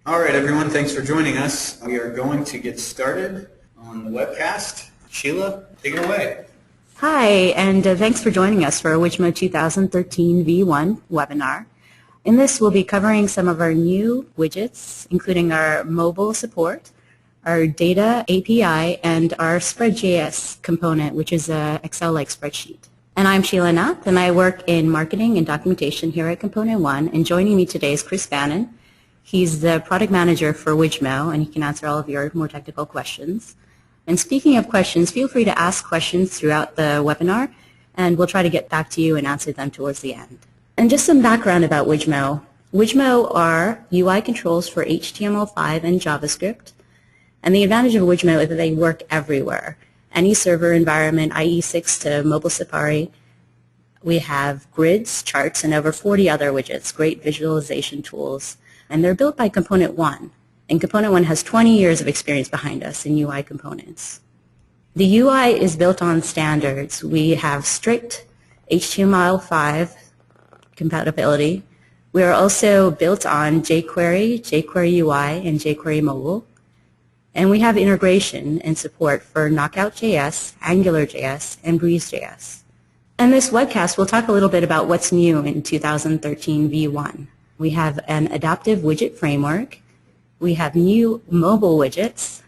All right, everyone, thanks for joining us. We are going to get started on the webcast. Sheila, take it away. Hi, and thanks for joining us for our Wijmo 2013 V1 webinar. In this, we'll be covering some of our new widgets, including our mobile support, our data API, and our SpreadJS component, which is an Excel-like spreadsheet. And I'm Sheila Nath, and I work in marketing and documentation here at Component One. And joining me today is Chris Bannon. He's the product manager for Wijmo, and he can answer all of your more technical questions. And speaking of questions, feel free to ask questions throughout the webinar, and we'll try to get back to you and answer them towards the end. And just some background about Wijmo. Wijmo are UI controls for HTML5 and JavaScript. And the advantage of Wijmo is that they work everywhere. Any server environment, IE6 to mobile Safari. We have grids, charts, and over 40 other widgets, great visualization tools. And they're built by Component One. And Component One has 20 years of experience behind us in UI components. The UI is built on standards. We have strict HTML5 compatibility. We are also built on jQuery, jQuery UI, and jQuery Mobile. And we have integration and support for Knockout.js, AngularJS, and Breeze.js. In this webcast, we'll talk a little bit about what's new in 2013 V1. We have an adaptive widget framework. We have new mobile widgets.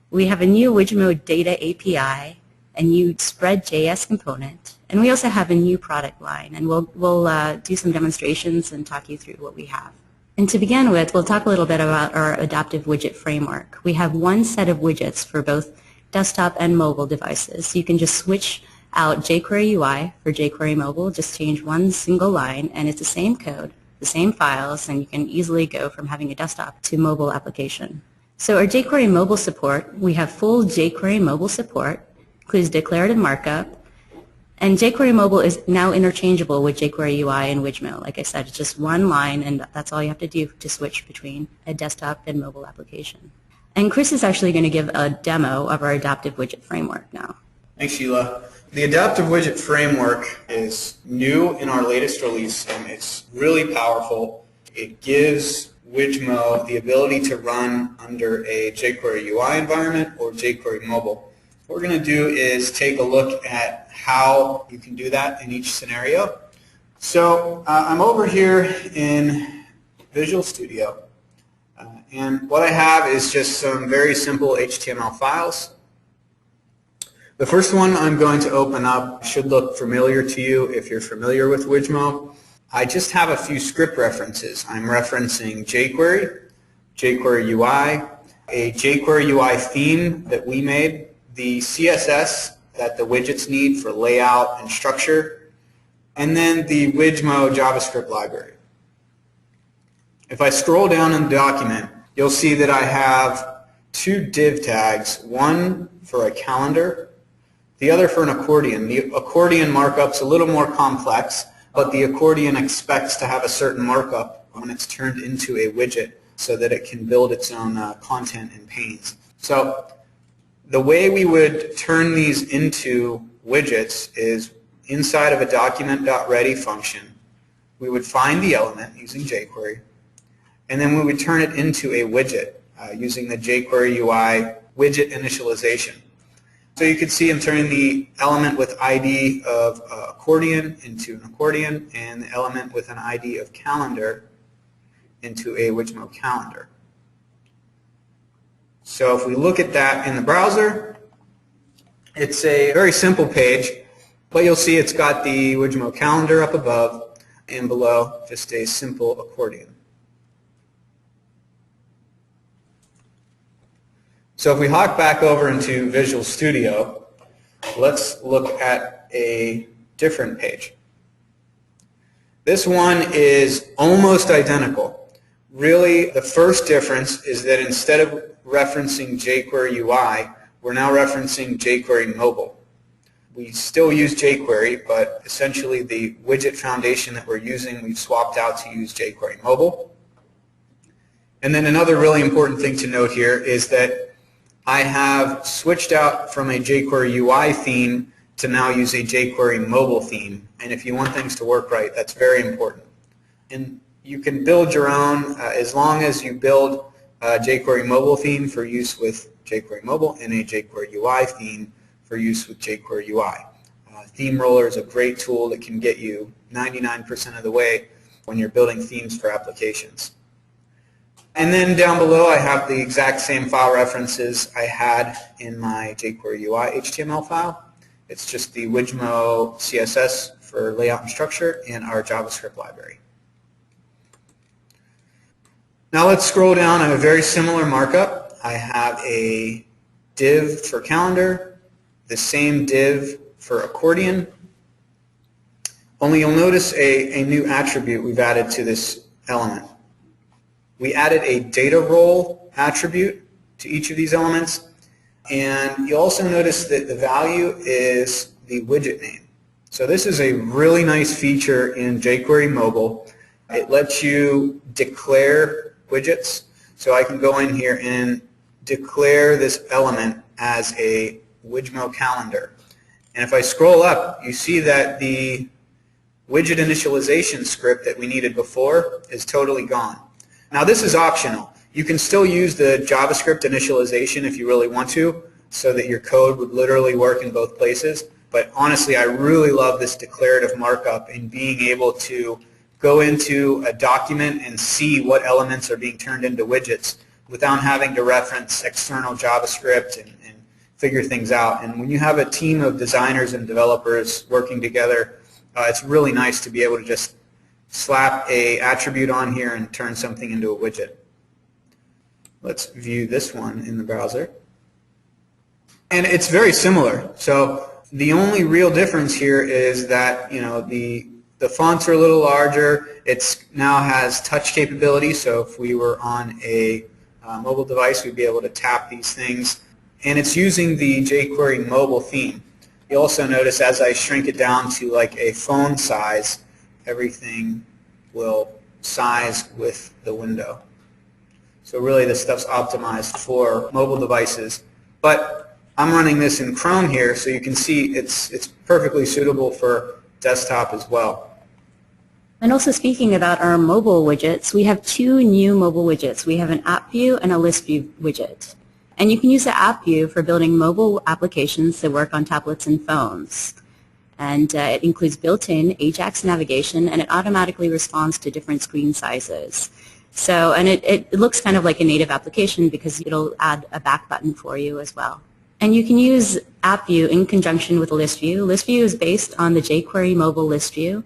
We have a new Wijmo data API, a new SpreadJS component, and we also have a new product line. And we'll do some demonstrations and talk you through what we have. And to begin with, we'll talk a little bit about our adaptive widget framework. We have one set of widgets for both desktop and mobile devices. You can just switch out jQuery UI for jQuery Mobile, just change one single line, and it's the same code, the same files, and you can easily go from having a desktop to mobile application. So our jQuery Mobile support, we have full jQuery Mobile support, includes declarative markup, and jQuery Mobile is now interchangeable with jQuery UI and Wijmo. Like I said, it's just one line, and that's all you have to do to switch between a desktop and mobile application. And Chris is actually going to give a demo of our adaptive widget framework now. Thanks, Sheila. The adaptive widget framework is new in our latest release, and it's really powerful. It gives Wijmo the ability to run under a jQuery UI environment or jQuery Mobile. What we're going to do is take a look at how you can do that in each scenario. So I'm over here in Visual Studio, and what I have is just some very simple HTML files. The first one I'm going to open up should look familiar to you if you're familiar with Wijmo. I just have a few script references. I'm referencing jQuery, jQuery UI, a jQuery UI theme that we made, the CSS that the widgets need for layout and structure, and then the Wijmo JavaScript library. If I scroll down in the document, you'll see that I have two div tags, one for a calendar, the other for an accordion. The accordion markup's a little more complex, but the accordion expects to have a certain markup when it's turned into a widget so that it can build its own content and panes. So the way we would turn these into widgets is inside of a document.ready function. We would find the element using jQuery, and then we would turn it into a widget using the jQuery UI widget initialization. So you can see I'm turning the element with ID of accordion into an accordion, and the element with an ID of calendar into a Wijmo calendar. So if we look at that in the browser, it's a very simple page, but you'll see it's got the Wijmo calendar up above, and below just a simple accordion. So if we hop back over into Visual Studio, let's look at a different page. This one is almost identical. Really, the first difference is that instead of referencing jQuery UI, we're now referencing jQuery Mobile. We still use jQuery, but essentially the widget foundation that we're using, we've swapped out to use jQuery Mobile. And then another really important thing to note here is that I have switched out from a jQuery UI theme to now use a jQuery Mobile theme. And if you want things to work right, that's very important. And You can build your own as long as you build a jQuery mobile theme for use with jQuery mobile and a jQuery UI theme for use with jQuery UI. Theme Roller is a great tool that can get you 99% of the way when you're building themes for applications. And then down below I have the exact same file references I had in my jQuery UI HTML file. It's just the Wijmo CSS for layout and structure and our JavaScript library. Now let's scroll down. I have a very similar markup. I have a div for calendar, the same div for accordion. Only you'll notice a new attribute we've added to this element. We added a data role attribute to each of these elements, and you'll also notice that the value is the widget name. So this is a really nice feature in jQuery mobile. It lets you declare widgets. So I can go in here and declare this element as a Wijmo calendar. And if I scroll up, you see that the widget initialization script that we needed before is totally gone. Now this is optional. You can still use the JavaScript initialization if you really want to, so that your code would literally work in both places. But honestly, I really love this declarative markup and being able to go into a document and see what elements are being turned into widgets without having to reference external JavaScript and figure things out. And when you have a team of designers and developers working together, it's really nice to be able to just slap a attribute on here and turn something into a widget. Let's view this one in the browser. And it's very similar. So the only real difference here is that, you know, the fonts are a little larger. It now has touch capability, so if we were on a mobile device, we'd be able to tap these things. And it's using the jQuery mobile theme. You also notice as I shrink it down to like a phone size, everything will size with the window. So really this stuff's optimized for mobile devices. But I'm running this in Chrome here, so you can see it's perfectly suitable for desktop as well. And also speaking about our mobile widgets, we have two new mobile widgets. We have an app view and a list view widget. And you can use the app view for building mobile applications that work on tablets and phones. And it includes built-in AJAX navigation, and it automatically responds to different screen sizes. So, and it looks kind of like a native application because it'll add a back button for you as well. And you can use app view in conjunction with list view. List view is based on the jQuery mobile list view.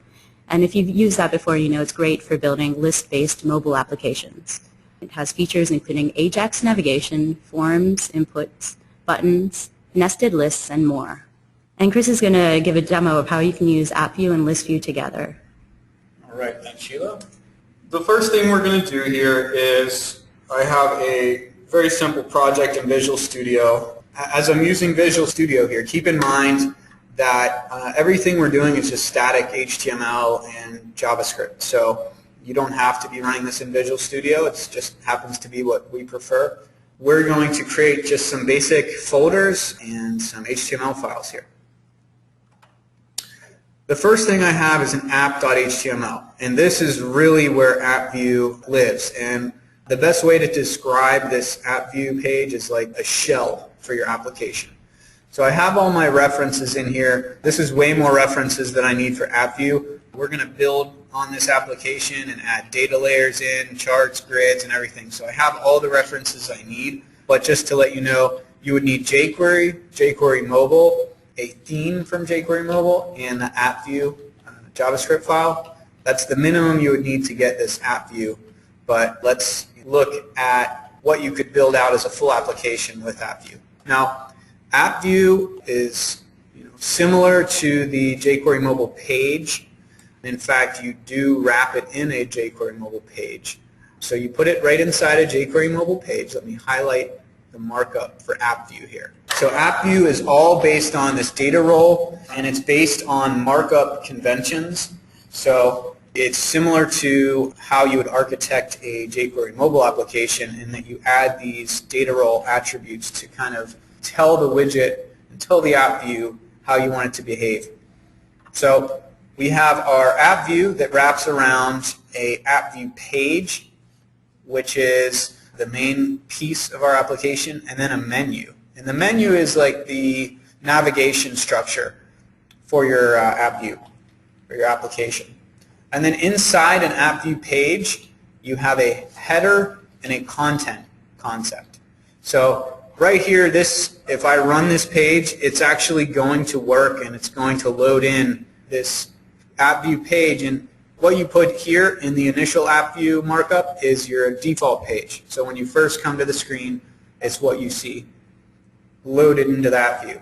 And if you've used that before, you know it's great for building list-based mobile applications. It has features including AJAX navigation, forms, inputs, buttons, nested lists, and more. And Chris is going to give a demo of how you can use AppView and ListView together. All right, thanks, Sheila. The first thing we're going to do here is I have a very simple project in Visual Studio. As I'm using Visual Studio here, keep in mind that everything we're doing is just static HTML and JavaScript. So you don't have to be running this in Visual Studio. It just happens to be what we prefer. We're going to create just some basic folders and some HTML files here. The first thing I have is an app.html, and this is really where AppView lives. And the best way to describe this AppView page is like a shell for your application. So I have all my references in here. This is way more references than I need for AppView. We're going to build on this application and add data layers in, charts, grids, and everything. So I have all the references I need, but just to let you know, you would need jQuery, jQuery mobile, a theme from jQuery mobile, and the AppView JavaScript file. That's the minimum you would need to get this AppView, but let's look at what you could build out as a full application with AppView. Now, AppView is similar to the jQuery mobile page. In fact, you do wrap it in a jQuery mobile page. So you put it right inside a jQuery mobile page. Let me highlight the markup for AppView here. So AppView is all based on this data role, and it's based on markup conventions. So it's similar to how you would architect a jQuery mobile application in that you add these data role attributes to kind of tell the widget and tell the app view how you want it to behave. So we have our app view that wraps around a app view page, which is the main piece of our application, and then a menu. And the menu is like the navigation structure for your app view, or your application. And then inside an app view page, you have a header and a content concept. So right here, if I run this page, it's actually going to work and it's going to load in this app view page. And what you put here in the initial app view markup is your default page. So when you first come to the screen, it's what you see loaded into that view.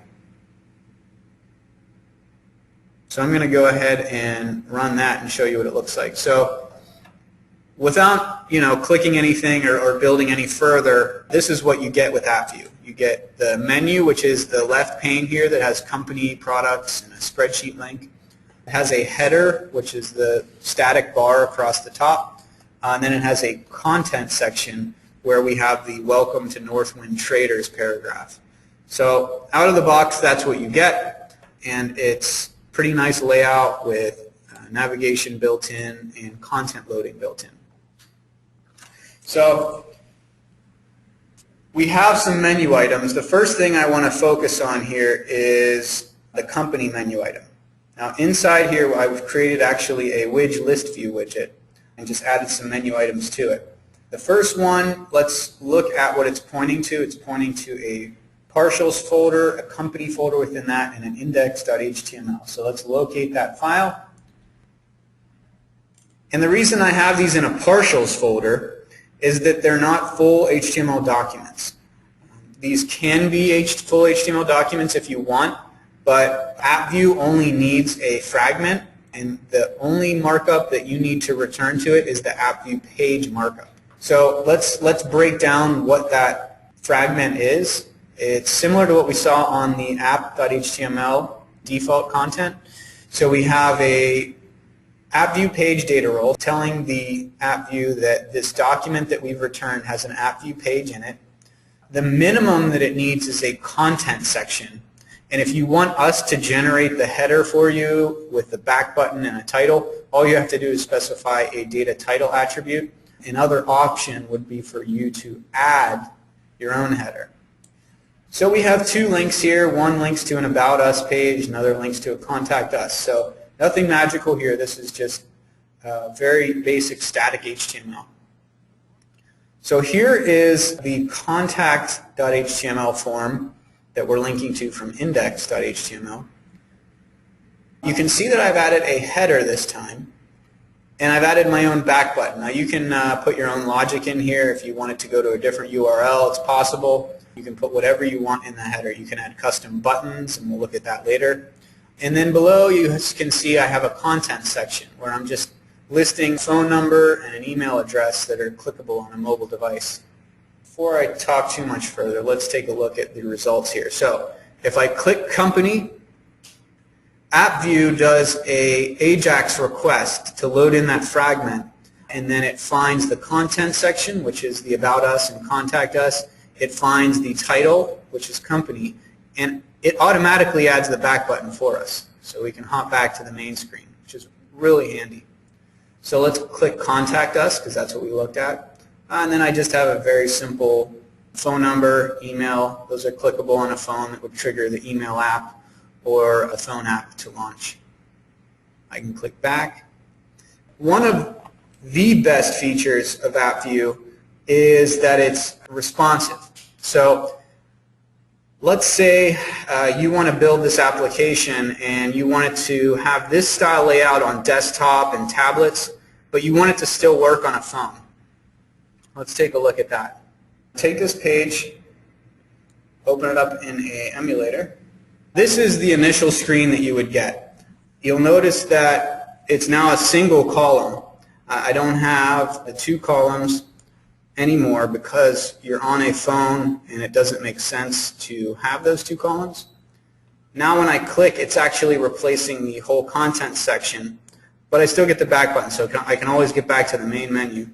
So I'm going to go ahead and run that and show you what it looks like. So without clicking anything or building any further, this is what you get with AppView. You get the menu, which is the left pane here that has company, products, and a spreadsheet link. It has a header, which is the static bar across the top. And then it has a content section where we have the Welcome to Northwind Traders paragraph. So out of the box, that's what you get. And it's pretty nice layout with navigation built in and content loading built in. So we have some menu items. The first thing I want to focus on here is the company menu item. Now inside here I've created actually a Widge list view widget and just added some menu items to it. The first one, let's look at what it's pointing to. It's pointing to a partials folder, a company folder within that, and an index.html. So let's locate that file. And the reason I have these in a partials folder is that they're not full HTML documents. These can be full HTML documents if you want, but AppView only needs a fragment, and the only markup that you need to return to it is the AppView page markup. So let's break down what that fragment is. It's similar to what we saw on the app.html default content. So we have a AppView page data role telling the AppView that this document that we've returned has an AppView page in it. The minimum that it needs is a content section. And if you want us to generate the header for you with the back button and a title, all you have to do is specify a data title attribute. Another option would be for you to add your own header. So we have two links here. One links to an About Us page, another links to a Contact Us. So nothing magical here. This is just very basic static HTML. So here is the contact.html form that we're linking to from index.html. You can see that I've added a header this time, and I've added my own back button. Now you can put your own logic in here. If you want it to go to a different URL, it's possible. You can put whatever you want in the header. You can add custom buttons, and we'll look at that later. And then below you can see I have a content section where I'm just listing phone number and an email address that are clickable on a mobile device. Before I talk too much further, let's take a look at the results here. So if I click company, AppView does a AJAX request to load in that fragment, and then it finds the content section, which is the About Us and Contact Us. It finds the title, which is company, and it automatically adds the back button for us. So we can hop back to the main screen, which is really handy. So let's click Contact Us, because that's what we looked at. And then I just have a very simple phone number, email. Those are clickable on a phone that would trigger the email app or a phone app to launch. I can click back. One of the best features of AppView is that it's responsive. So let's say you want to build this application and you want it to have this style layout on desktop and tablets, but you want it to still work on a phone. Let's take a look at that. Take this page, open it up in an emulator. This is the initial screen that you would get. You'll notice that it's now a single column. I don't have the two columns anymore because you're on a phone and it doesn't make sense to have those two columns. Now when I click, it's actually replacing the whole content section, but I still get the back button, so I can always get back to the main menu.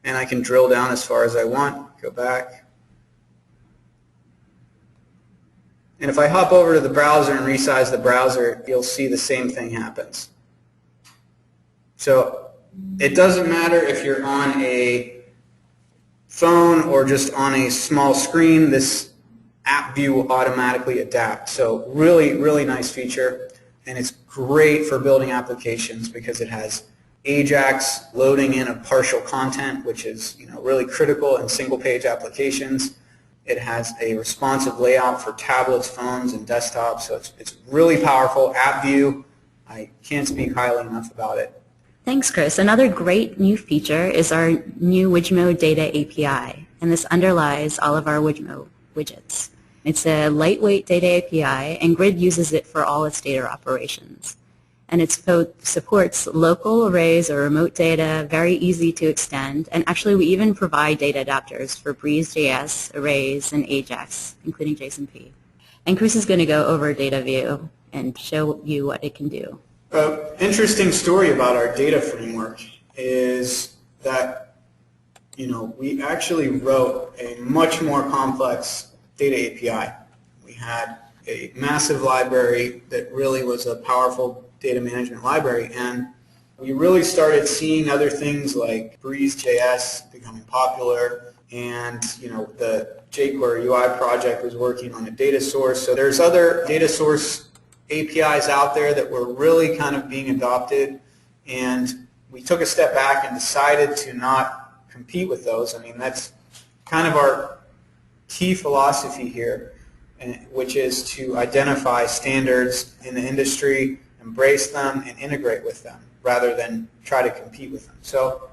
And I can drill down as far as I want, go back. And if I hop over to the browser and resize the browser, you'll see the same thing happens. So it doesn't matter if you're on a phone or just on a small screen, this app view will automatically adapt. So really, really nice feature, and it's great for building applications because it has Ajax loading in of partial content, which is really critical in single-page applications. It has a responsive layout for tablets, phones, and desktops, so it's really powerful. App view, I can't speak highly enough about it. Thanks, Chris. Another great new feature is our new Wijmo Data API, and this underlies all of our Wijmo widgets. It's a lightweight data API, and Grid uses it for all its data operations. And it supports local arrays or remote data, very easy to extend, and actually we even provide data adapters for Breeze.js, arrays, and Ajax, including JSONP. And Chris is going to go over Data View and show you what it can do. An interesting story about our data framework is that we actually wrote a much more complex data API. We had a massive library that really was a powerful data management library, and we really started seeing other things like Breeze.js becoming popular, and the jQuery UI project was working on a data source. So there's other data source APIs out there that were really kind of being adopted, and we took a step back and decided to not compete with those. I mean, that's kind of our key philosophy here, which is to identify standards in the industry, embrace them, and integrate with them rather than try to compete with them. So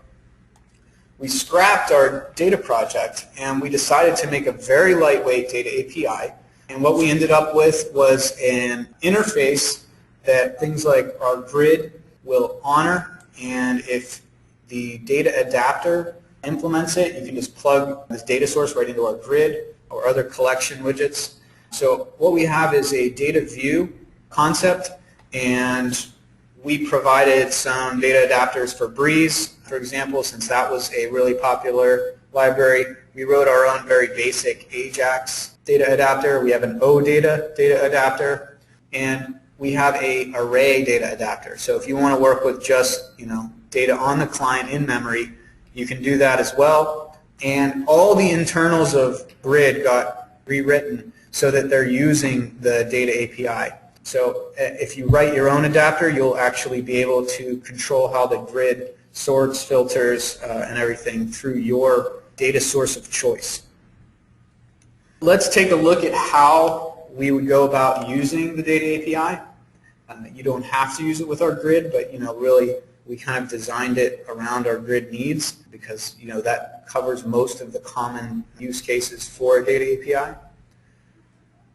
we scrapped our data project and we decided to make a very lightweight data API. And what we ended up with was an interface that things like our grid will honor, and if the data adapter implements it, you can just plug this data source right into our grid or other collection widgets. So what we have is a data view concept, and we provided some data adapters for Breeze, for example, since that was a really popular library. We wrote our own very basic Ajax data adapter. We have an OData data adapter, and we have a array data adapter. So if you want to work with just data on the client in memory, you can do that as well. And all the internals of Grid got rewritten so that they're using the data API. So if you write your own adapter, you'll actually be able to control how the Grid sorts, filters, and everything through your data source of choice. Let's take a look at how we would go about using the data API. You don't have to use it with our grid, but really we kind of designed it around our grid needs because that covers most of the common use cases for a data API.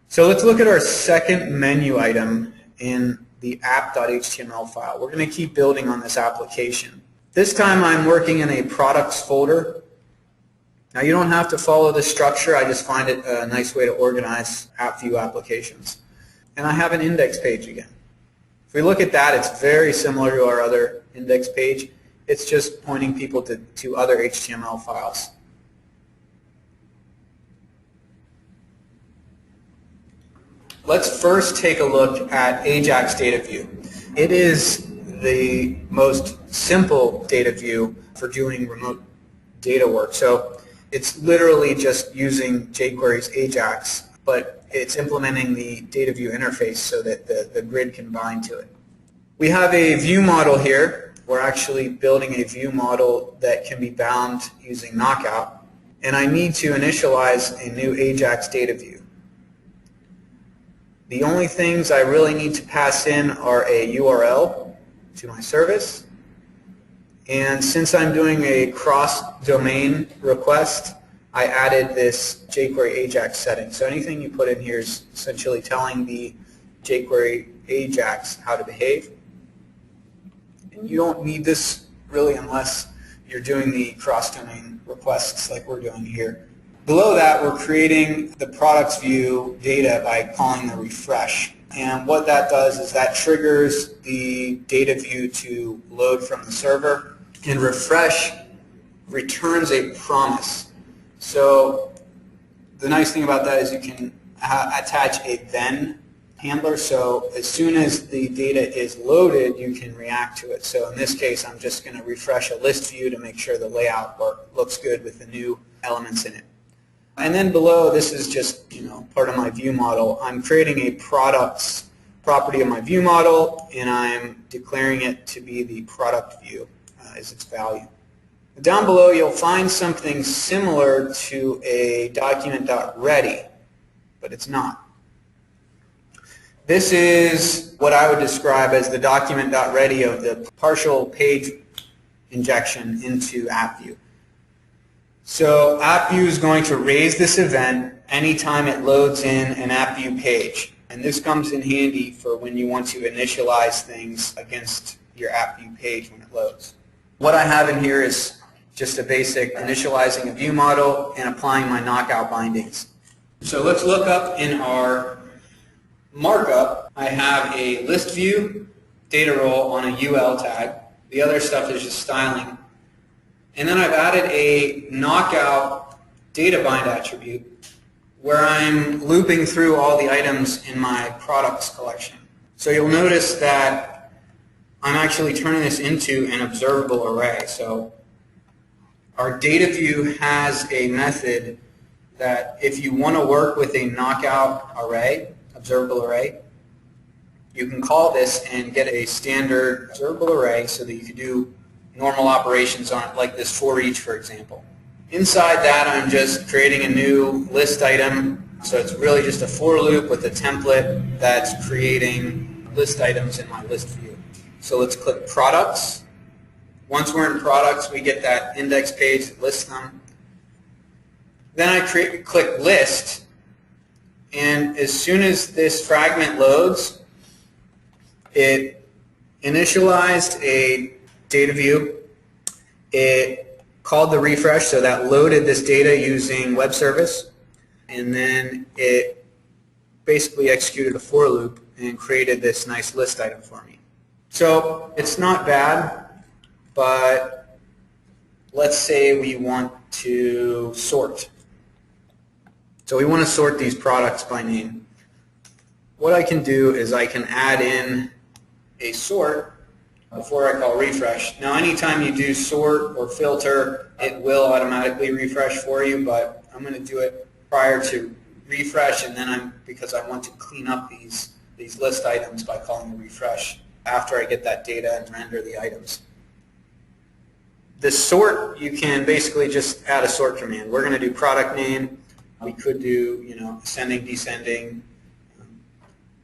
So let's look at our second menu item in the app.html file. We're going to keep building on this application. This time I'm working in a products folder. Now you don't have to follow this structure, I just find it a nice way to organize app view applications. And I have an index page again. If we look at that, it's very similar to our other index page. It's just pointing people to other HTML files. Let's first take a look at Ajax data view. It is the most simple data view for doing remote data work. So it's literally just using jQuery's Ajax, but it's implementing the data view interface so that the grid can bind to it. We have a view model here. We're actually building a view model that can be bound using Knockout, and I need to initialize a new Ajax data view. The only things I really need to pass in are a URL to my service, and since I'm doing a cross-domain request, I added this jQuery Ajax setting. So anything you put in here is essentially telling the jQuery Ajax how to behave. And you don't need this really unless you're doing the cross-domain requests like we're doing here. Below that, we're creating the products view data by calling the refresh. And what that does is that triggers the data view to load from the server. And refresh returns a promise. So the nice thing about that is you can attach a then handler, so as soon as the data is loaded, you can react to it. So in this case, I'm just going to refresh a list view to make sure the layout looks good with the new elements in it. And then below, this is just part of my view model. I'm creating a products property of my view model, and I'm declaring it to be the product view as its value. Down below, you'll find something similar to a document.ready, but it's not. This is what I would describe as the document.ready of the partial page injection into AppView. So AppView is going to raise this event anytime it loads in an AppView page. And this comes in handy for when you want to initialize things against your AppView page when it loads. What I have in here is just a basic initializing a view model and applying my knockout bindings. So let's look up in our markup. I have a list view data role on a UL tag. The other stuff is just styling. And then I've added a knockout data bind attribute where I'm looping through all the items in my products collection. So you'll notice that I'm actually turning this into an observable array. So our data view has a method that if you want to work with a knockout array, observable array, you can call this and get a standard observable array so that you can do normal operations on it, like this for each, for example. Inside that, I'm just creating a new list item. So it's really just a for loop with a template that's creating list items in my list view. So let's click products. Once we're in products, we get that index page that lists them. Then I click list, and as soon as this fragment loads, it initialized a data view. It called the refresh, so that loaded this data using web service, and then it basically executed a for loop and created this nice list item for me. So it's not bad, but let's say we want to sort. So we want to sort these products by name. What I can do is I can add in a sort before I call refresh. Now anytime you do sort or filter, it will automatically refresh for you, but I'm going to do it prior to refresh, and then because I want to clean up these list items by calling the refresh after I get that data and render the items. The sort, you can basically just add a sort command. We're going to do product name. We could do ascending, descending,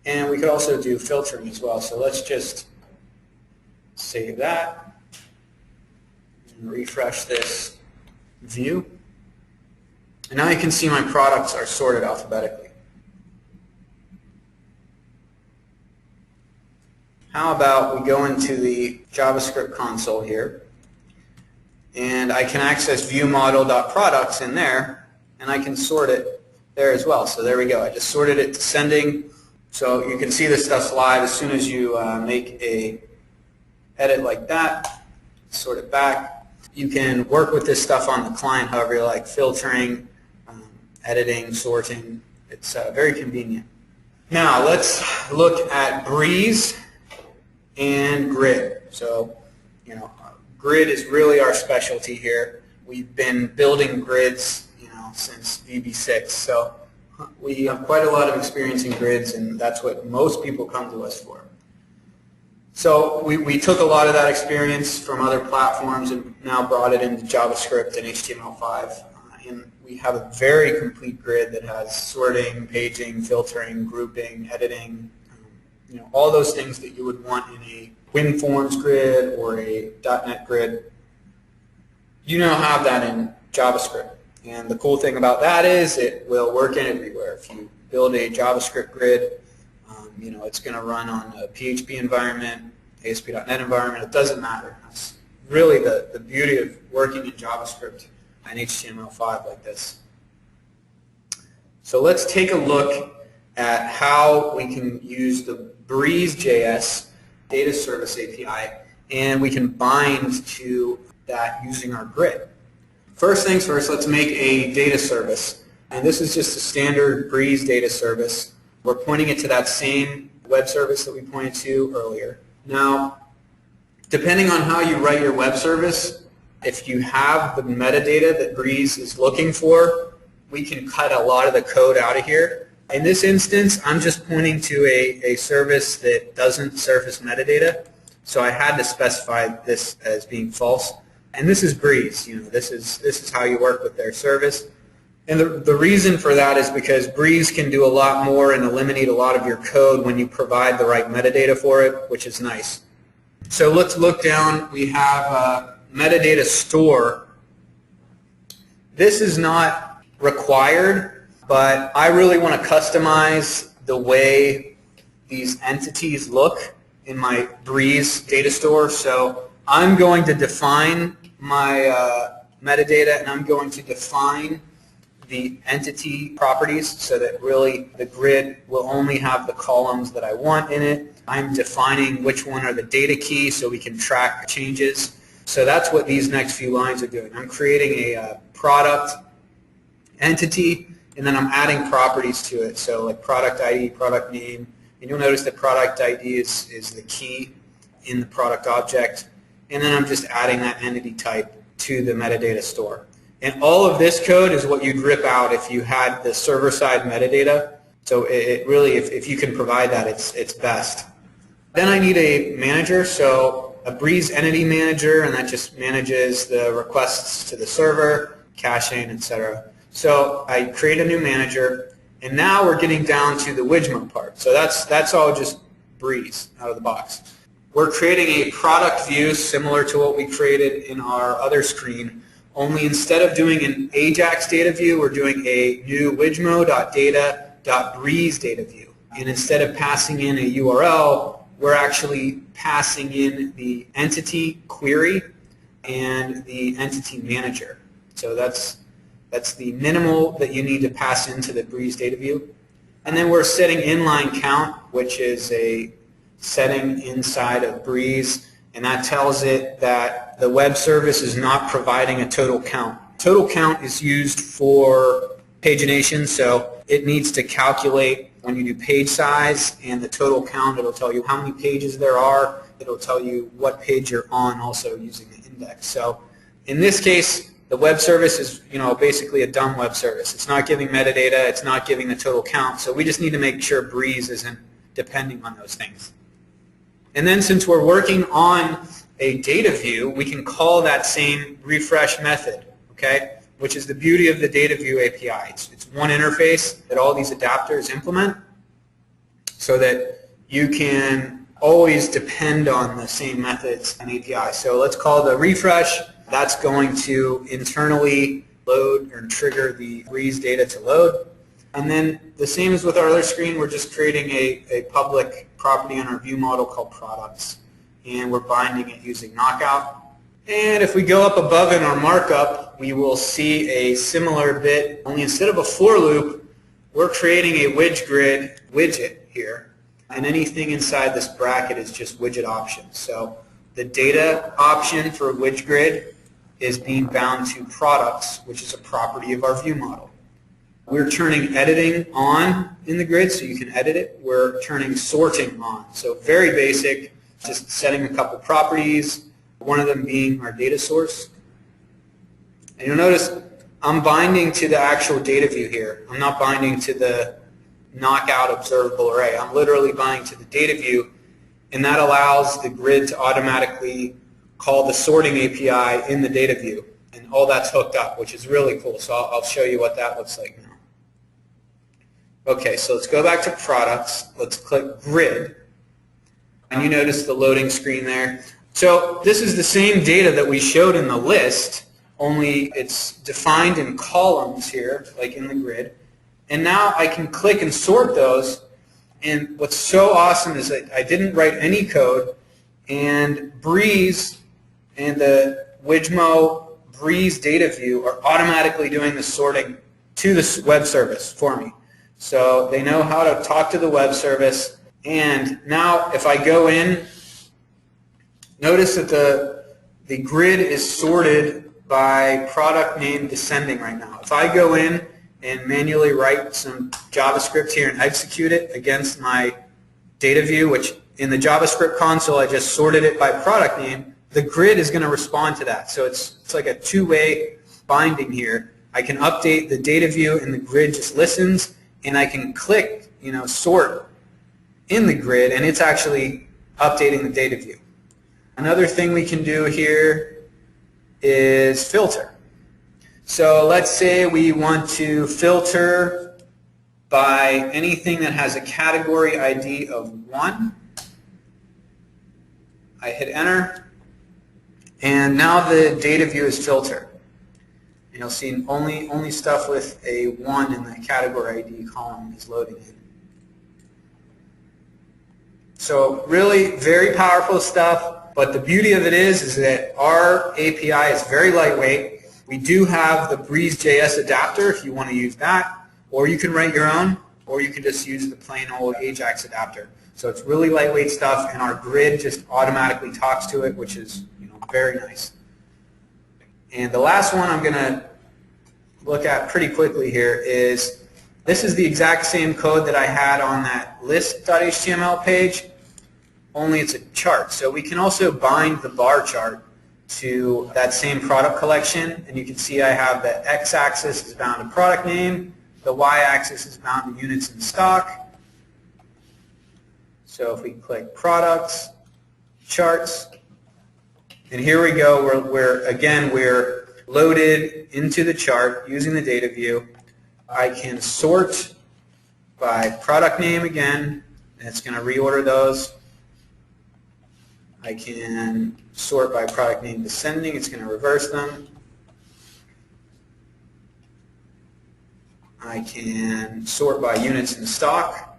and we could also do filtering as well. So let's just save that and refresh this view. And now you can see my products are sorted alphabetically. How about we go into the JavaScript console here, and I can access viewModel.products in there, and I can sort it there as well. So there we go. I just sorted it descending. So you can see this stuff's live as soon as you make a edit like that, sort it back. You can work with this stuff on the client however you like, filtering, editing, sorting. It's very convenient. Now let's look at Breeze and Grid. So, Grid is really our specialty here. We've been building grids, since VB6. So we have quite a lot of experience in grids, and that's what most people come to us for. So we took a lot of that experience from other platforms and now brought it into JavaScript and HTML5. And we have a very complete grid that has sorting, paging, filtering, grouping, editing, all those things that you would want in a WinForms grid or a .NET grid. You now have that in JavaScript. And the cool thing about that is it will work everywhere. If you build a JavaScript grid, it's going to run on a PHP environment, ASP.NET environment. It doesn't matter. That's really the beauty of working in JavaScript and HTML5 like this. So let's take a look at how we can use the Breeze.js data service API, and we can bind to that using our grid. First things first, let's make a data service. And this is just a standard Breeze data service. We're pointing it to that same web service that we pointed to earlier. Now, depending on how you write your web service, if you have the metadata that Breeze is looking for, we can cut a lot of the code out of here. In this instance, I'm just pointing to a service that doesn't surface metadata, so I had to specify this as being false. And this is Breeze. This is how you work with their service. And the reason for that is because Breeze can do a lot more and eliminate a lot of your code when you provide the right metadata for it, which is nice. So let's look down. We have metadata store. This is not required, but I really want to customize the way these entities look in my Breeze data store. So I'm going to define my metadata, and I'm going to define the entity properties so that really the grid will only have the columns that I want in it. I'm defining which one are the data keys so we can track changes. So that's what these next few lines are doing. I'm creating a product entity, and then I'm adding properties to it. So like product ID, product name, and you'll notice that product ID is the key in the product object. And then I'm just adding that entity type to the metadata store. And all of this code is what you'd rip out if you had the server-side metadata. So it really, if you can provide that, it's best. Then I need a manager, so a Breeze entity manager, and that just manages the requests to the server, caching, etc. So I create a new manager, and now we're getting down to the Wijmo part. So that's all just Breeze out of the box. We're creating a product view similar to what we created in our other screen, only instead of doing an Ajax data view, we're doing a new wijmo.data.breeze data view. And instead of passing in a URL, we're actually passing in the entity query and the entity manager. So that's the minimal that you need to pass into the Breeze data view. And then we're setting inline count, which is a setting inside of Breeze, and that tells it that the web service is not providing a total count. Total count is used for pagination, so it needs to calculate when you do page size and the total count. It'll tell you how many pages there are. It'll tell you what page you're on, also using the index. So in this case, the web service is basically a dumb web service. It's not giving metadata. It's not giving the total count. So we just need to make sure Breeze isn't depending on those things. And then since we're working on a data view, we can call that same refresh method, okay? Which is the beauty of the data view API. It's one interface that all these adapters implement so that you can always depend on the same methods and API. So let's call the refresh. That's going to internally load or trigger the Breeze data to load. And then the same as with our other screen, we're just creating a public property on our view model called products, and we're binding it using knockout. And if we go up above in our markup, we will see a similar bit, only instead of a for loop, we're creating a WidGrid widget here, and anything inside this bracket is just widget options. So the data option for WidGrid is being bound to products, which is a property of our view model. We're turning editing on in the grid so you can edit it. We're turning sorting on. So very basic, just setting a couple properties, one of them being our data source. And you'll notice I'm binding to the actual data view here. I'm not binding to the knockout observable array. I'm literally binding to the data view, and that allows the grid to automatically call the sorting API in the data view. And all that's hooked up, which is really cool. So I'll show you what that looks like now. Okay, so let's go back to products. Let's click grid. And you notice the loading screen there. So this is the same data that we showed in the list, only it's defined in columns here, like in the grid. And now I can click and sort those. And what's so awesome is that I didn't write any code, and Breeze and the Wijmo Breeze data view are automatically doing the sorting to the web service for me. So they know how to talk to the web service. And now if I go in, notice that the grid is sorted by product name descending right now. If I go in and manually write some JavaScript here and execute it against my data view, which in the JavaScript console I just sorted it by product name, the grid is going to respond to that. So it's like a two-way binding here. I can update the data view and the grid just listens, and I can click, sort in the grid, and it's actually updating the data view. Another thing we can do here is filter. So let's say we want to filter by anything that has a category ID of 1. I hit enter, and now the data view is filtered. And you'll see only stuff with a 1 in the category ID column is loading in. So really very powerful stuff, but the beauty of it is that our API is very lightweight. We do have the Breeze.js adapter if you want to use that, or you can write your own, or you can just use the plain old Ajax adapter. So it's really lightweight stuff, and our grid just automatically talks to it, which is very nice. And the last one I'm going to look at pretty quickly here is this is the exact same code that I had on that list.html page, only it's a chart. So we can also bind the bar chart to that same product collection, and you can see I have the x-axis is bound to product name, the y-axis is bound to units in stock. So if we click products, charts, and here we go, we're loaded into the chart using the data view. I can sort by product name again, and it's going to reorder those. I can sort by product name descending, it's going to reverse them. I can sort by units in stock.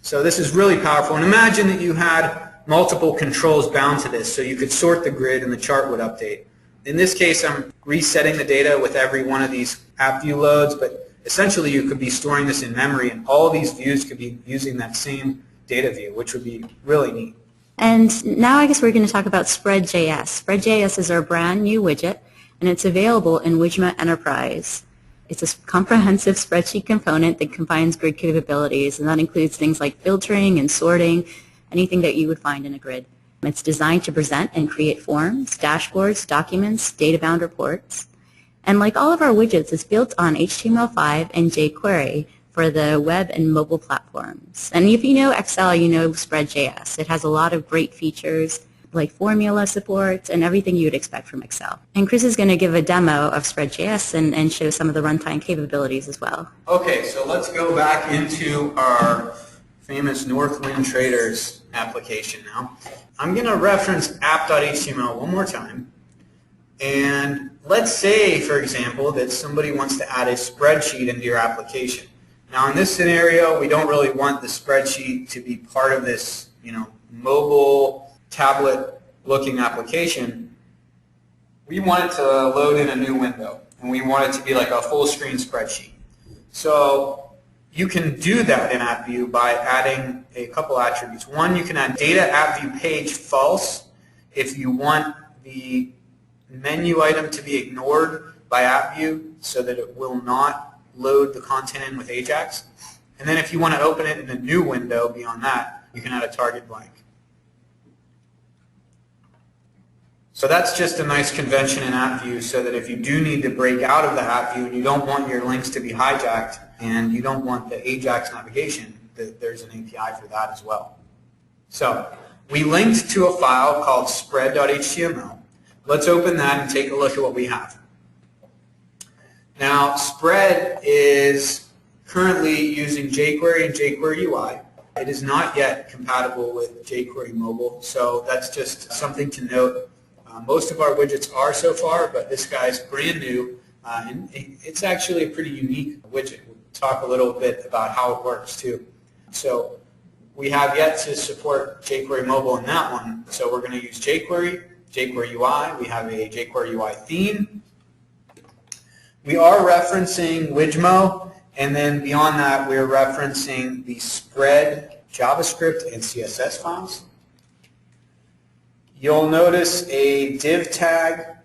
So this is really powerful. And imagine that you had multiple controls bound to this, so you could sort the grid and the chart would update. In this case, I'm resetting the data with every one of these app view loads, but essentially you could be storing this in memory, and all these views could be using that same data view, which would be really neat. And now I guess we're going to talk about SpreadJS. SpreadJS is our brand new widget, and it's available in Wijmo Enterprise. It's a comprehensive spreadsheet component that combines grid capabilities, and that includes things like filtering and sorting, anything that you would find in a grid. It's designed to present and create forms, dashboards, documents, data-bound reports. And like all of our widgets, it's built on HTML5 and jQuery for the web and mobile platforms. And if you know Excel, you know SpreadJS. It has a lot of great features like formula support and everything you would expect from Excel. And Chris is going to give a demo of SpreadJS and show some of the runtime capabilities as well. Okay, so let's go back into our famous Northwind Traders application now. I'm going to reference app.html one more time. And let's say, for example, that somebody wants to add a spreadsheet into your application. Now, in this scenario, we don't really want the spreadsheet to be part of this, mobile tablet-looking application. We want it to load in a new window, and we want it to be like a full-screen spreadsheet. So you can do that in AppView by adding a couple attributes. One, you can add data AppView page false if you want the menu item to be ignored by AppView so that it will not load the content in with Ajax. And then if you want to open it in a new window beyond that, you can add a target blank. So that's just a nice convention in AppView so that if you do need to break out of the AppView and you don't want your links to be hijacked and you don't want the Ajax navigation, there's an API for that as well. So we linked to a file called spread.html. Let's open that and take a look at what we have. Now, Spread is currently using jQuery and jQuery UI. It is not yet compatible with jQuery mobile, so that's just something to note. Most of our widgets are so far, but this guy's brand new, and it's actually a pretty unique widget. We'll talk a little bit about how it works, too. So we have yet to support jQuery mobile in that one, so we're going to use jQuery, jQuery UI. We have a jQuery UI theme. We are referencing Wijmo, and then beyond that, we're referencing the Spread JavaScript and CSS files. You'll notice a div tag.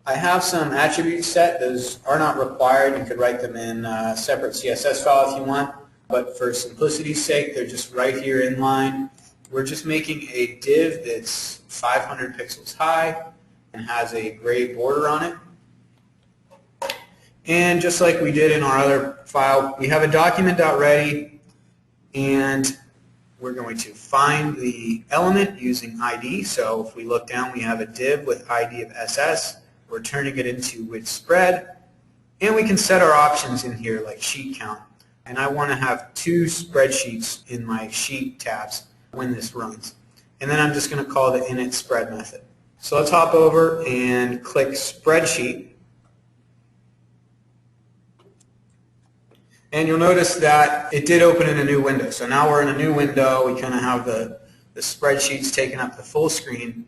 I have some attributes set. Those are not required. You could write them in a separate CSS file if you want, but for simplicity's sake, they're just right here in line. We're just making a div that's 500 pixels high and has a gray border on it. And just like we did in our other file, we have a document.ready, and we're going to find the element using ID. So if we look down, we have a div with ID of SS. We're turning it into with spread, and we can set our options in here like sheet count. And I want to have 2 spreadsheets in my sheet tabs when this runs. And then I'm just going to call the init spread method. So let's hop over and click spreadsheet. And you'll notice that it did open in a new window. So now we're in a new window. We kind of have the spreadsheets taking up the full screen.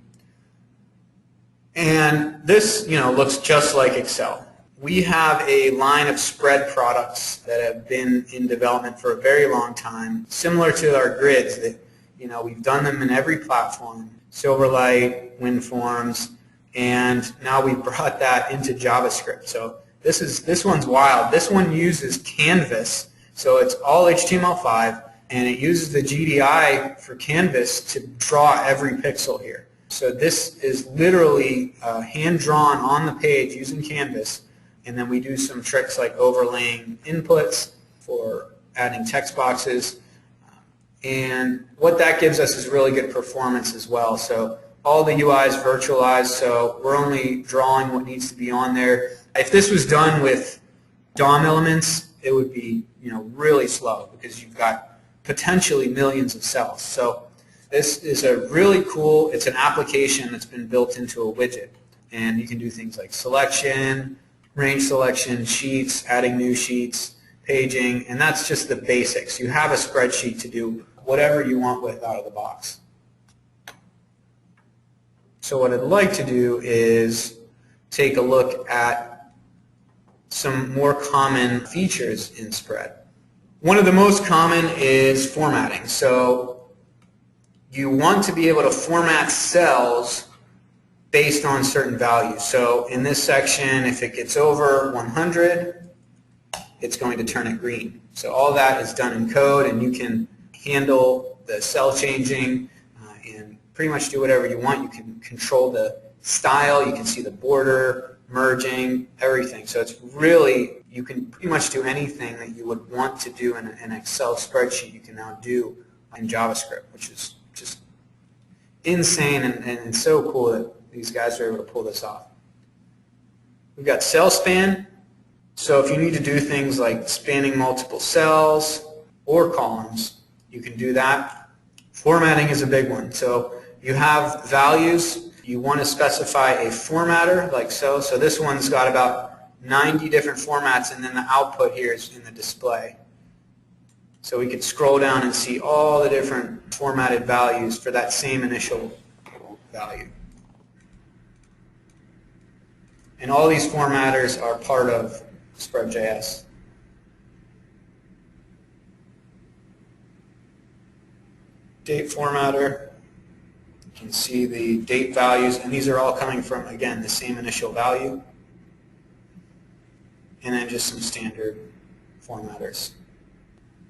And this, looks just like Excel. We have a line of spread products that have been in development for a very long time, similar to our grids that, we've done them in every platform, Silverlight, WinForms, and now we've brought that into JavaScript. So this one's wild. This one uses Canvas, so it's all HTML5, and it uses the GDI for Canvas to draw every pixel here. So this is literally hand-drawn on the page using Canvas, and then we do some tricks like overlaying inputs for adding text boxes. And what that gives us is really good performance as well. So all the UI is virtualized, so we're only drawing what needs to be on there. If this was done with DOM elements, it would be really slow because you've got potentially millions of cells. So this is a really cool, it's an application that's been built into a widget. And you can do things like selection, range selection, sheets, adding new sheets, paging, and that's just the basics. You have a spreadsheet to do whatever you want with out of the box. So what I'd like to do is take a look at some more common features in Spread. One of the most common is formatting. So you want to be able to format cells based on certain values. So in this section, if it gets over 100, it's going to turn it green. So all that is done in code, and you can handle the cell changing and pretty much do whatever you want. You can control the style, you can see the border, merging, everything. So it's really, you can pretty much do anything that you would want to do in an Excel spreadsheet you can now do in JavaScript, which is just insane, and it's so cool that these guys are able to pull this off. We've got cell span. So if you need to do things like spanning multiple cells or columns, you can do that. Formatting is a big one. So you have values. You want to specify a formatter like so. So this one's got about 90 different formats, and then the output here is in the display. So we could scroll down and see all the different formatted values for that same initial value. And all these formatters are part of SpreadJS. Date formatter. You can see the date values, and these are all coming from, again, the same initial value. And then just some standard formatters.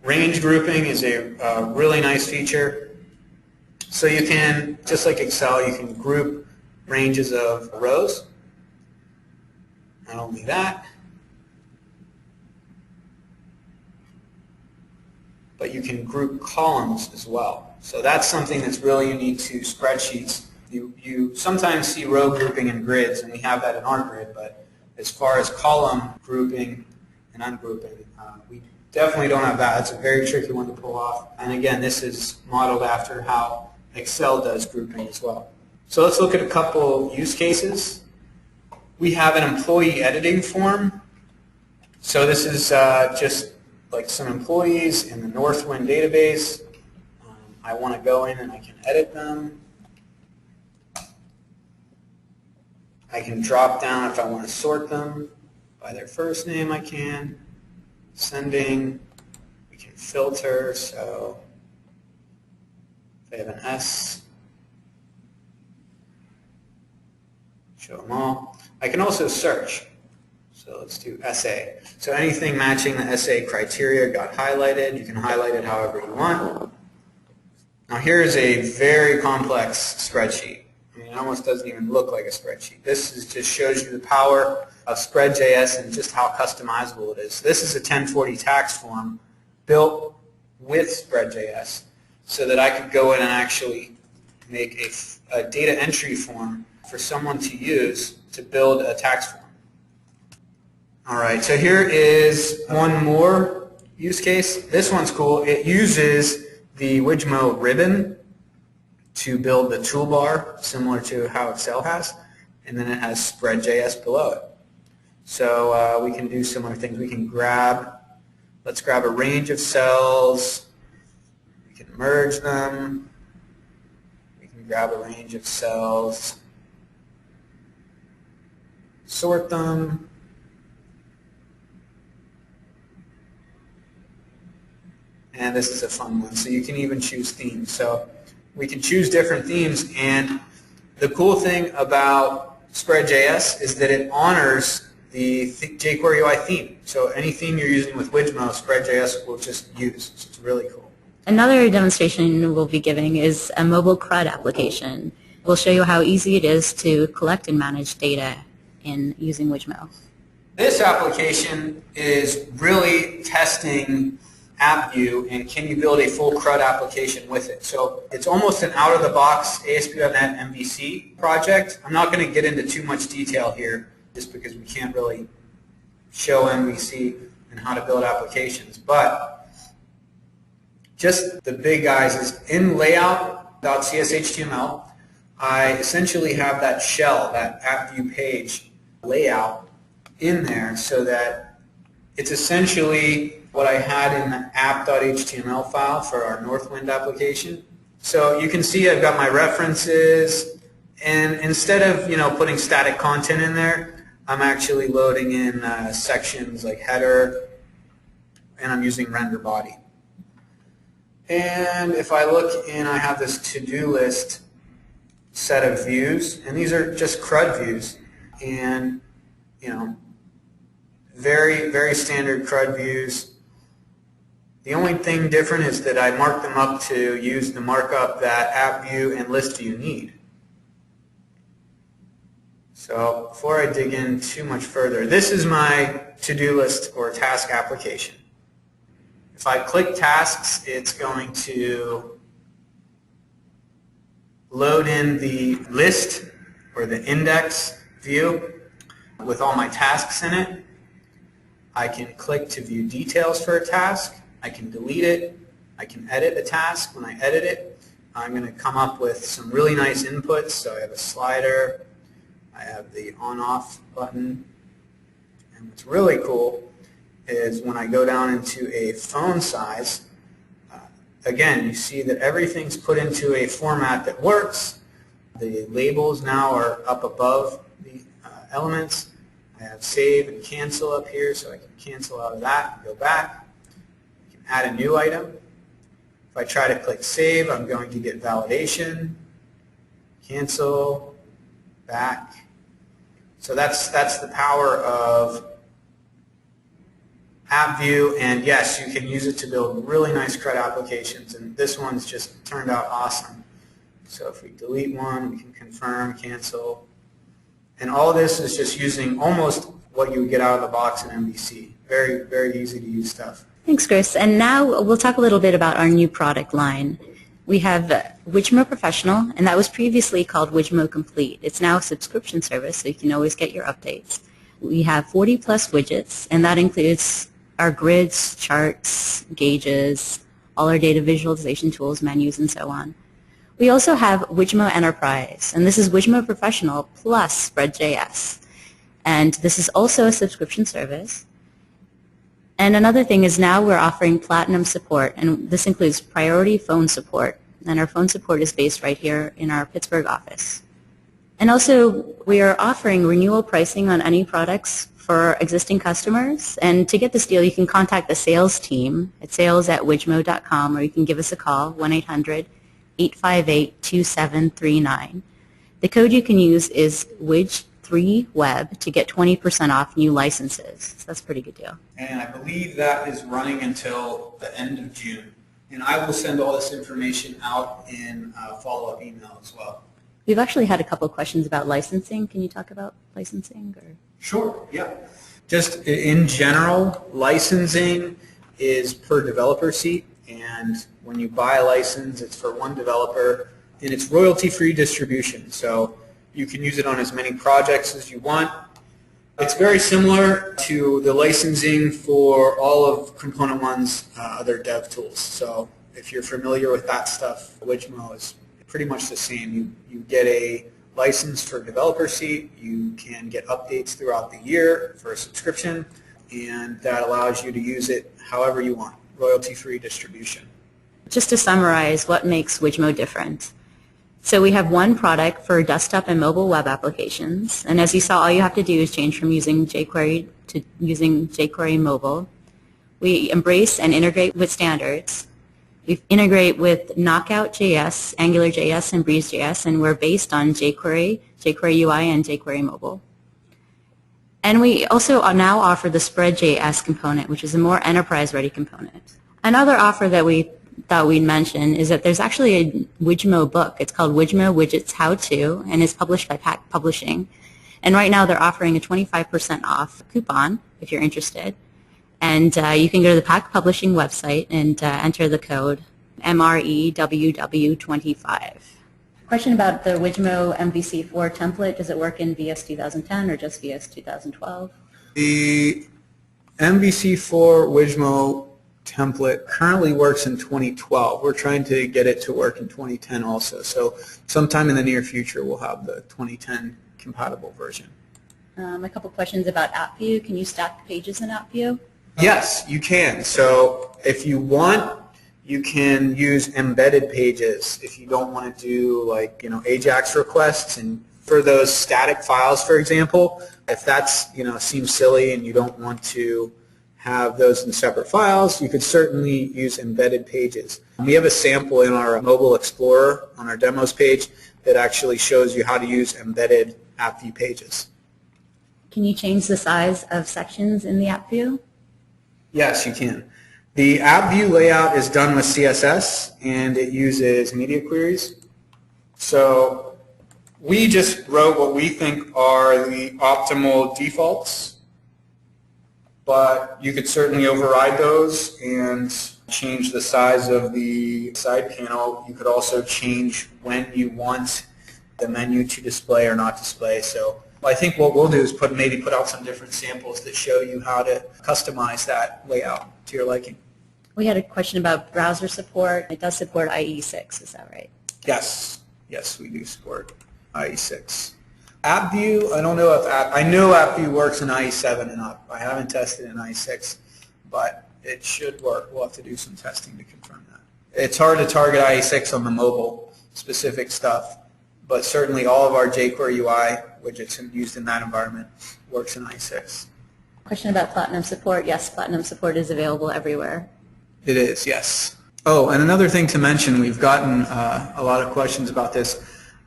Range grouping is a really nice feature. So you can, just like Excel, you can group ranges of rows. Not only that, but you can group columns as well. So that's something that's really unique to spreadsheets. You sometimes see row grouping in grids, and we have that in our grid, but as far as column grouping and ungrouping, we definitely don't have that. It's a very tricky one to pull off. And again, this is modeled after how Excel does grouping as well. So let's look at a couple use cases. We have an employee editing form. So this is just like some employees in the Northwind database. I want to go in and I can edit them. I can drop down if I want to sort them by their first name. I can. Sending. We can filter. So if they have an S, show them all. I can also search. So let's do SA. So anything matching the SA criteria got highlighted. You can highlight it however you want. Now here's a very complex spreadsheet. I mean, it almost doesn't even look like a spreadsheet. Just shows you the power of SpreadJS and just how customizable it is. This is a 1040 tax form built with SpreadJS so that I could go in and actually make a data entry form for someone to use to build a tax form. All right, so here is one more use case. This one's cool. It uses the Wijmo ribbon to build the toolbar, similar to how Excel has, and then it has SpreadJS below it. So we can do similar things. We can let's grab a range of cells. We can merge them. We can grab a range of cells, sort them. And this is a fun one. So you can even choose themes. So we can choose different themes. And the cool thing about SpreadJS is that it honors the jQuery UI theme. So any theme you're using with Wijmo, SpreadJS will just use. So it's really cool. Another demonstration we'll be giving is a mobile CRUD application. We'll show you how easy it is to collect and manage data in using Wijmo. This application is really testing AppView, and can you build a full CRUD application with it? So it's almost an out-of-the-box ASP.NET MVC project. I'm not going to get into too much detail here just because we can't really show MVC and how to build applications. But just the big guys is in layout.cshtml, I essentially have that shell, that AppView page layout in there so that it's essentially what I had in the app.html file for our Northwind application. So you can see I've got my references, and instead of putting static content in there, I'm actually loading in sections like header, and I'm using render body. And if I look in, I have this to-do list set of views, and these are just CRUD views, and very, very standard CRUD views. The only thing different is that I marked them up to use the markup that AppView and ListView need. So before I dig in too much further, this is my to-do list or task application. If I click tasks, it's going to load in the list or the index view with all my tasks in it. I can click to view details for a task. I can delete it. I can edit a task. When I edit it, I'm going to come up with some really nice inputs. So I have a slider. I have the on-off button. And what's really cool is when I go down into a font size, again, you see that everything's put into a format that works. The labels now are up above the elements. I have save and cancel up here, so I can cancel out of that and go back. Add a new item. If I try to click save, I'm going to get validation, cancel, back. So that's the power of AppView, and yes, you can use it to build really nice CRUD applications, and this one's just turned out awesome. So if we delete one, we can confirm, cancel, and all this is just using almost what you would get out of the box in MVC. Very, very easy to use stuff. Thanks, Chris. And now we'll talk a little bit about our new product line. We have Wijmo Professional, and that was previously called Wijmo Complete. It's now a subscription service, so you can always get your updates. We have 40 plus widgets, and that includes our grids, charts, gauges, all our data visualization tools, menus, and so on. We also have Wijmo Enterprise, and this is Wijmo Professional plus SpreadJS. And this is also a subscription service. And another thing is now we're offering platinum support, and this includes priority phone support. And our phone support is based right here in our Pittsburgh office. And also we are offering renewal pricing on any products for existing customers. And to get this deal, you can contact the sales team at sales@wijmo.com, or you can give us a call, 1-800-858-2739. The code you can use is WIJ3 free web to get 20% off new licenses. So that's a pretty good deal. And I believe that is running until the end of June. And I will send all this information out in a follow-up email as well. We've actually had a couple of questions about licensing. Can you talk about licensing? Or? Sure, yeah. Just in general, licensing is per developer seat, and when you buy a license, it's for one developer, and it's royalty-free distribution, so you can use it on as many projects as you want. It's very similar to the licensing for all of Component One's other dev tools, so if you're familiar with that stuff, Wijmo is pretty much the same. You get a license for developer seat, you can get updates throughout the year for a subscription, and that allows you to use it however you want, royalty-free distribution. Just to summarize, what makes Wijmo different? So we have one product for desktop and mobile web applications, and as you saw, all you have to do is change from using jQuery to using jQuery mobile. We embrace and integrate with standards. We integrate with Knockout.js, AngularJS, and Breeze.js, and we're based on jQuery, jQuery UI, and jQuery mobile. And we also now offer the SpreadJS component, which is a more enterprise-ready component. Another offer that we thought we'd mention is that there's actually a Wijmo book. It's called Wijmo Widgets How To, and it's published by Pack Publishing. And right now they're offering a 25% off coupon if you're interested. And you can go to the Pack Publishing website and enter the code MREWW25. Question about the Wijmo MVC4 template. Does it work in VS 2010 or just VS 2012? The MVC4 Wijmo template currently works in 2012. We're trying to get it to work in 2010 also. So sometime in the near future we'll have the 2010 compatible version. A couple questions about AppView. Can you stack pages in AppView? Yes, you can. So if you want, you can use embedded pages if you don't want to do like, AJAX requests, and for those static files, for example, if that's, seems silly and you don't want to have those in separate files, you could certainly use embedded pages. We have a sample in our Mobile Explorer on our demos page that actually shows you how to use embedded AppView pages. Can you change the size of sections in the AppView? Yes, you can. The AppView layout is done with CSS, and it uses media queries. So we just wrote what we think are the optimal defaults, but you could certainly override those and change the size of the side panel. You could also change when you want the menu to display or not display. So I think what we'll do is maybe put out some different samples that show you how to customize that layout to your liking. We had a question about browser support. It does support IE6, is that right? Yes. Yes, we do support IE6. AppView, I don't know if I know AppView works in IE7 and up. I haven't tested in IE6, but it should work. We'll have to do some testing to confirm that. It's hard to target IE6 on the mobile specific stuff, but certainly all of our jQuery UI widgets used in that environment works in IE6. Question about Platinum support. Yes, Platinum support is available everywhere. It is, yes. Oh, and another thing to mention, we've gotten a lot of questions about this.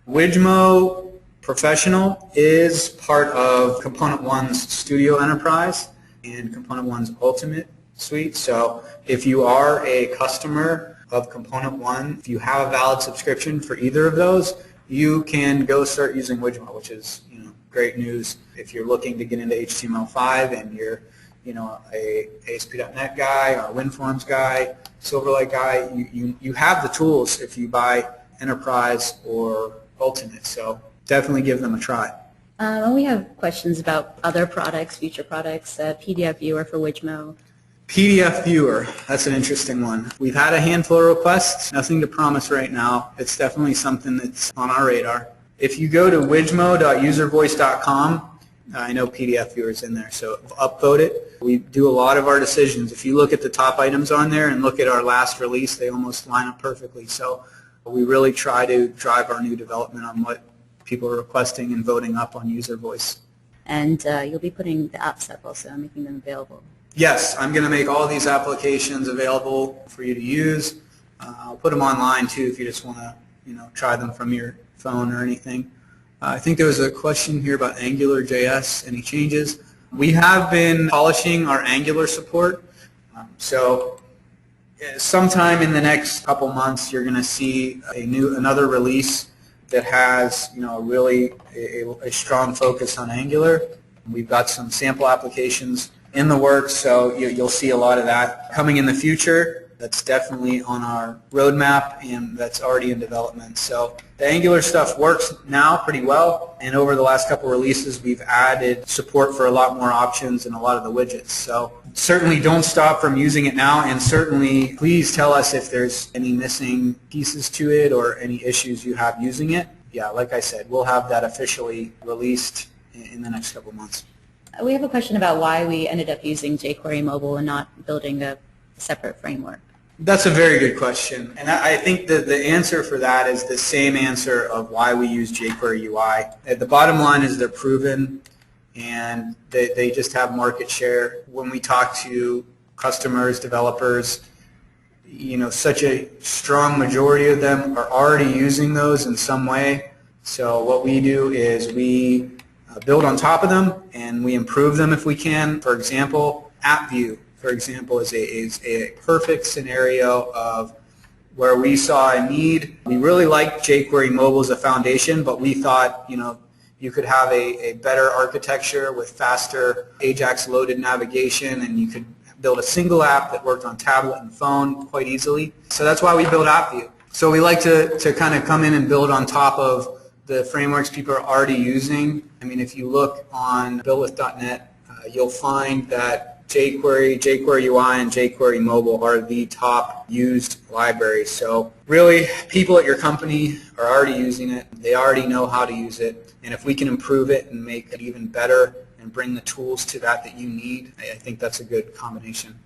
Wijmo Professional is part of Component One's Studio Enterprise and Component One's Ultimate Suite. So if you are a customer of Component One, if you have a valid subscription for either of those, you can go start using Wijmo, which is great news. If you're looking to get into HTML5 and you're a ASP.NET guy or a WinForms guy, Silverlight guy, you have the tools if you buy Enterprise or Ultimate. So definitely give them a try. We have questions about other products, future products, PDF Viewer for Wijmo. PDF Viewer, that's an interesting one. We've had a handful of requests, nothing to promise right now. It's definitely something that's on our radar. If you go to wijmo.uservoice.com, I know PDF Viewer is in there, so upvote it. We do a lot of our decisions. If you look at the top items on there and look at our last release, they almost line up perfectly. So we really try to drive our new development on what people are requesting and voting up on User Voice. And you'll be putting the apps up also, making them available. Yes, I'm going to make all these applications available for you to use. I'll put them online too if you just want to try them from your phone or anything. I think there was a question here about AngularJS, any changes. We have been polishing our Angular support. So sometime in the next couple months you're going to see another release that has really a strong focus on Angular. We've got some sample applications in the works, so you'll see a lot of that coming in the future. That's definitely on our roadmap, and that's already in development. So the Angular stuff works now pretty well, and over the last couple releases we've added support for a lot more options and a lot of the widgets. So certainly don't stop from using it now, and certainly please tell us if there's any missing pieces to it or any issues you have using it. Yeah, like I said, we'll have that officially released in the next couple months. We have a question about why we ended up using jQuery Mobile and not building a separate framework. That's a very good question, and I think that the answer for that is the same answer of why we use jQuery UI. The bottom line is they're proven, and they just have market share. When we talk to customers, developers, such a strong majority of them are already using those in some way. So what we do is we build on top of them, and we improve them if we can. For example, AppView, for example, is a perfect scenario of where we saw a need. We really liked jQuery Mobile as a foundation, but we thought, you could have a better architecture with faster AJAX-loaded navigation, and you could build a single app that worked on tablet and phone quite easily. So that's why we built AppView. So we like to kind of come in and build on top of the frameworks people are already using. I mean, if you look on buildwith.net, you'll find that jQuery, jQuery UI, and jQuery Mobile are the top used libraries. So really, people at your company are already using it. They already know how to use it. And if we can improve it and make it even better and bring the tools to that you need, I think that's a good combination.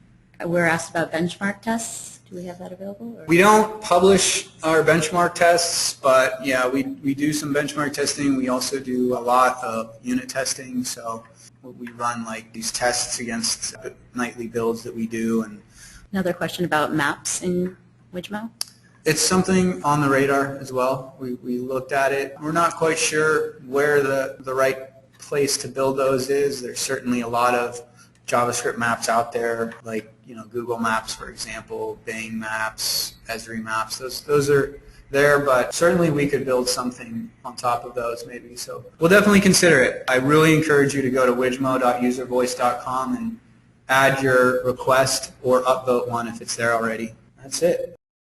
We're asked about benchmark tests. Do we have that available? Or? We don't publish our benchmark tests, but yeah, we do some benchmark testing. We also do a lot of unit testing. So we run like these tests against nightly builds that we do. And another question about maps in Wijmo. It's something on the radar as well. We looked at it. We're not quite sure where the right place to build those is. There's certainly a lot of JavaScript maps out there, like Google Maps, for example, Bing Maps, Esri Maps. Those are there, but certainly we could build something on top of those maybe. So we'll definitely consider it. I really encourage you to go to wijmo.uservoice.com and add your request or upvote one if it's there already. That's it.